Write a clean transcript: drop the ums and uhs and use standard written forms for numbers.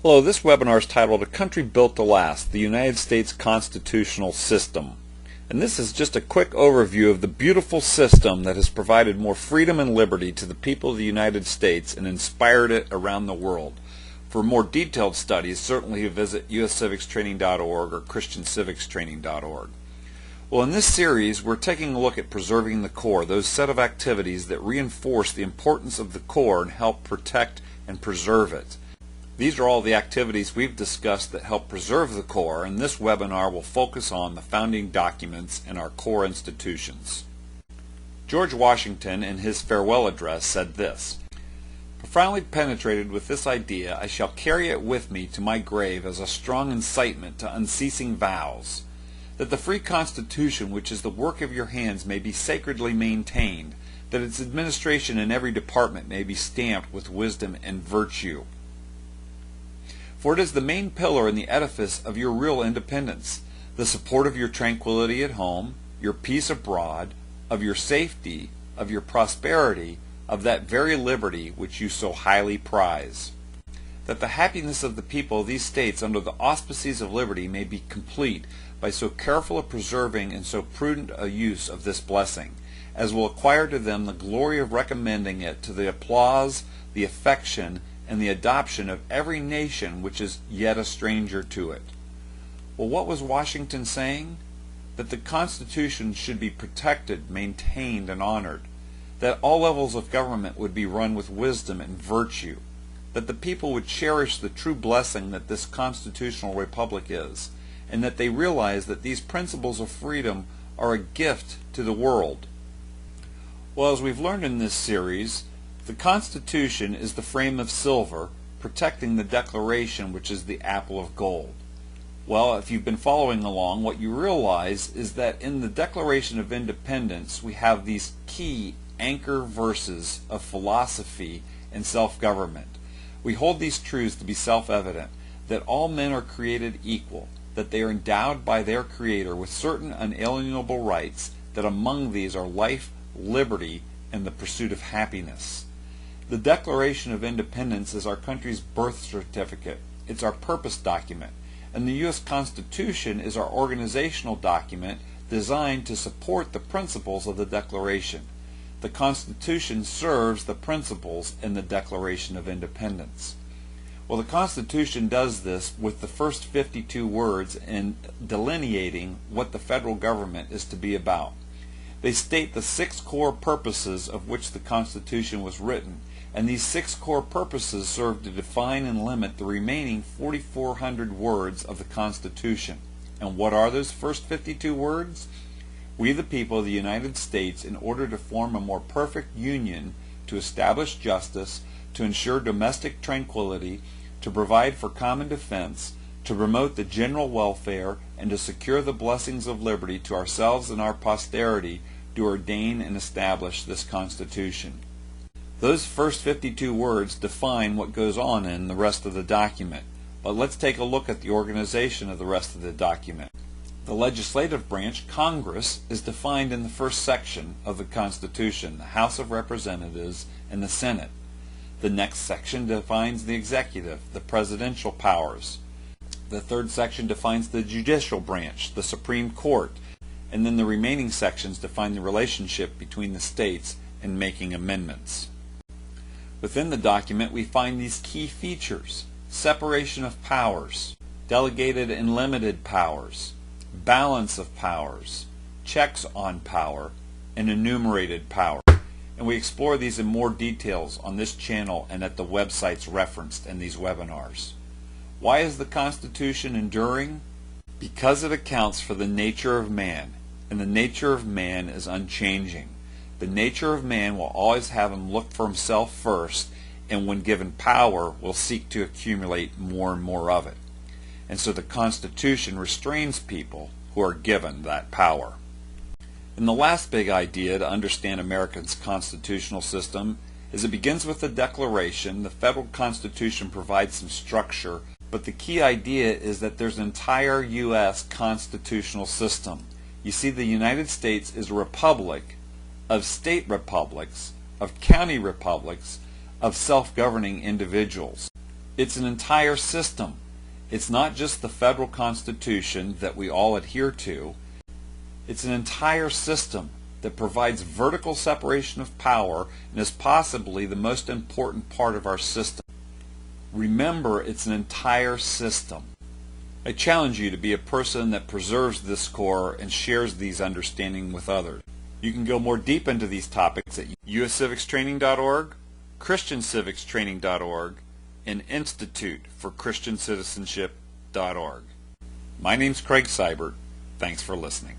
Hello, this webinar is titled A Country Built to Last, the United States Constitutional System. And this is just a quick overview of the beautiful system that has provided more freedom and liberty to the people of the United States and inspired it around the world. For more detailed studies, certainly visit USCivicsTraining.org or ChristianCivicsTraining.org. Well, in this series, we're taking a look at preserving the core, those set of activities that reinforce the importance of the core and help protect and preserve it. These are all the activities we've discussed that help preserve the core, and this webinar will focus on the founding documents and our core institutions. George Washington, in his farewell address, said this: "Profoundly penetrated with this idea, I shall carry it with me to my grave as a strong incitement to unceasing vows, that the free Constitution which is the work of your hands may be sacredly maintained, that its administration in every department may be stamped with wisdom and virtue. For it is the main pillar in the edifice of your real independence, the support of your tranquility at home, your peace abroad, of your safety, of your prosperity, of that very liberty which you so highly prize. That the happiness of the people of these states under the auspices of liberty may be complete by so careful a preserving and so prudent a use of this blessing, as will acquire to them the glory of recommending it to the applause, the affection, and the adoption of every nation which is yet a stranger to it." Well, what was Washington saying? That the Constitution should be protected, maintained, and honored. That all levels of government would be run with wisdom and virtue. That the people would cherish the true blessing that this constitutional republic is, and that they realize that these principles of freedom are a gift to the world. Well, as we've learned in this series, the Constitution is the frame of silver, protecting the Declaration, which is the apple of gold. Well, if you've been following along, what you realize is that in the Declaration of Independence, we have these key anchor verses of philosophy and self-government. We hold these truths to be self-evident, that all men are created equal, that they are endowed by their Creator with certain unalienable rights, that among these are life, liberty, and the pursuit of happiness. The Declaration of Independence is our country's birth certificate. It's our purpose document. And the U.S. Constitution is our organizational document designed to support the principles of the Declaration. The Constitution serves the principles in the Declaration of Independence. Well, the Constitution does this with the first 52 words in delineating what the federal government is to be about. They state the 6 core purposes of which the Constitution was written, and these 6 core purposes serve to define and limit the remaining 4,400 words of the Constitution. And what are those first 52 words? We the people of the United States, in order to form a more perfect union, to establish justice, to ensure domestic tranquility, to provide for common defense, to promote the general welfare, and to secure the blessings of liberty to ourselves and our posterity, do ordain and establish this Constitution. Those first 52 words define what goes on in the rest of the document. But let's take a look at the organization of the rest of the document. The legislative branch, Congress, is defined in the first section of the Constitution, the House of Representatives and the Senate. The next section defines the executive, the presidential powers. The third section defines the judicial branch, the Supreme Court, and then the remaining sections define the relationship between the states and making amendments. Within the document we find these key features: separation of powers, delegated and limited powers, balance of powers, checks on power, and enumerated power. And we explore these in more details on this channel and at the websites referenced in these webinars. Why is the Constitution enduring? Because it accounts for the nature of man, and the nature of man is unchanging. The nature of man will always have him look for himself first, and when given power will seek to accumulate more and more of it. And so the Constitution restrains people who are given that power. And the last big idea to understand America's constitutional system is it begins with the Declaration. The federal Constitution provides some structure, but the key idea is that there's an entire U.S. constitutional system. You see, the United States is a republic of state republics, of county republics, of self-governing individuals. It's an entire system. It's not just the federal Constitution that we all adhere to. It's an entire system that provides vertical separation of power and is possibly the most important part of our system. Remember, it's an entire system. I challenge you to be a person that preserves this core and shares these understandings with others. You can go more deep into these topics at USCivicsTraining.org, ChristianCivicsTraining.org, and InstituteForChristianCitizenship.org. My name's Craig Seibert. Thanks for listening.